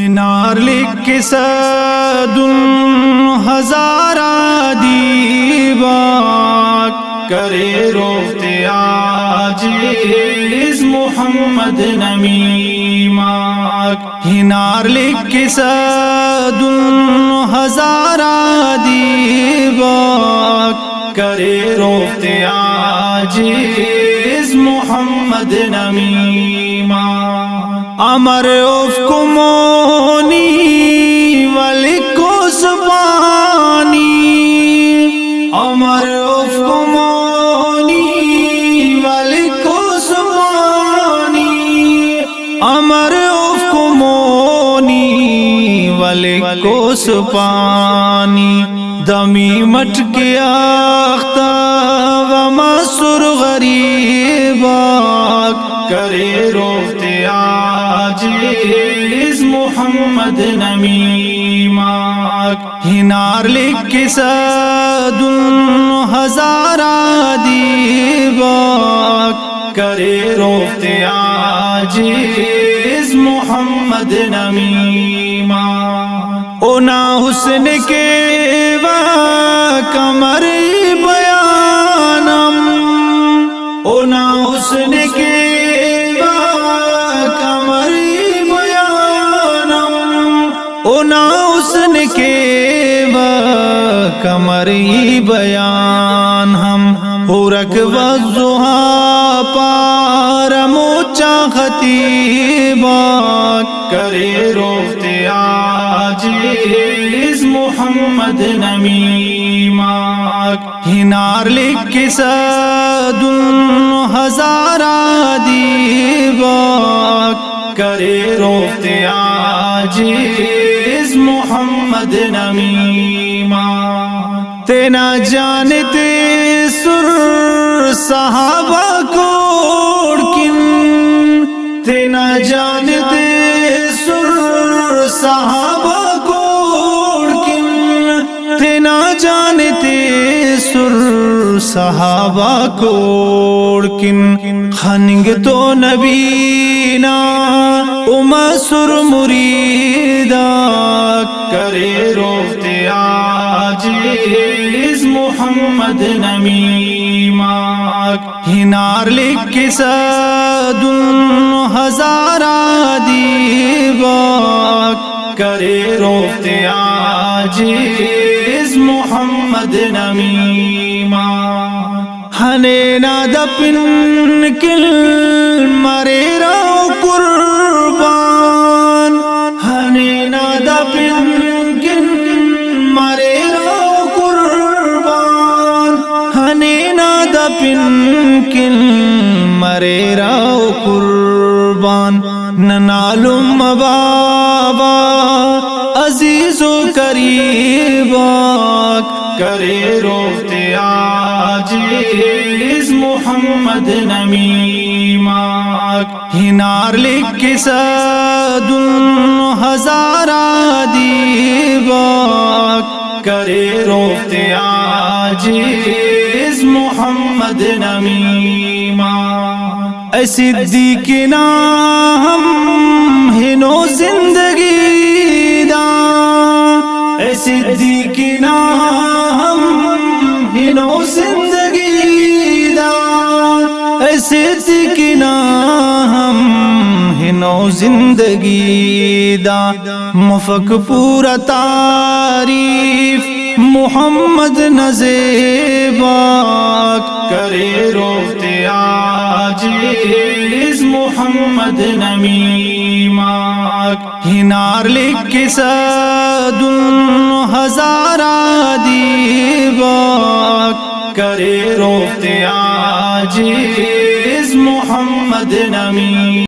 ہنار لکھ کے صد ہزارہ دیباک کرے روتے عاجز محمد نمیماک ہنار لکھ کے صد ہزارہ دیباک کرے روتے عاجز محمد نمیماک امر افق مونی ولکو سبانی امر افق مونی ولکو سبانی امر افق مونی ولکو سبانی دمی مٹ کے آختاب مسر غریباک کرے روتے عاجز محمد نمیماک ہنار لکھ کے صد ہزارہ دیباک کرے روتے عاجز محمد نمیماک اونا حسن کے کمر بیانم اونا حسن کے کمر بیانم اونا حسن کے کمر بیان ہم ہورک والضحا پارموچا خطیباک کرے روتے عاجز محمد نمیماک ہنار لکھ کے صد ہزارہ دیباک کرے روتے عاجز محمد نمیماک تینا جانتے سر صحابہ کوڑکن تینا جانتے سر صحابہ کوڑکن تینا جانتے سر صحابہ کوڑکن خنگ تو نبینا سر مریدا کرے روتے عاجز محمد نمیماک ہنار لکھ کے صد ہزارہ دیباک کرے روتے عاجز محمد نمیماک ہنے نادا پن کل مرے رو قربان ہنے نادا پن کل مرے رو قربان ہنے نادا پن کل مرے رو قربان ننالم بابا عزیز و قریباک کرے روتے عاجز محمد نمیماک ہنار لکھ کے صد ہزارہ دیباک کرے روتے عاجز محمد نمیماک اے صدیقنا ہم ہنو زندگی دا اے صدیقنا ہم ہنو زندگی دا اے صدیقنا ہم ہنو زندگی دا مفک پورا تعریف محمد نزیباک کرے روتے عاجز محمد نمیماک ہنار لکھ کے صد ہزارہ دیباک کرے روتے عاجز محمد نمیماک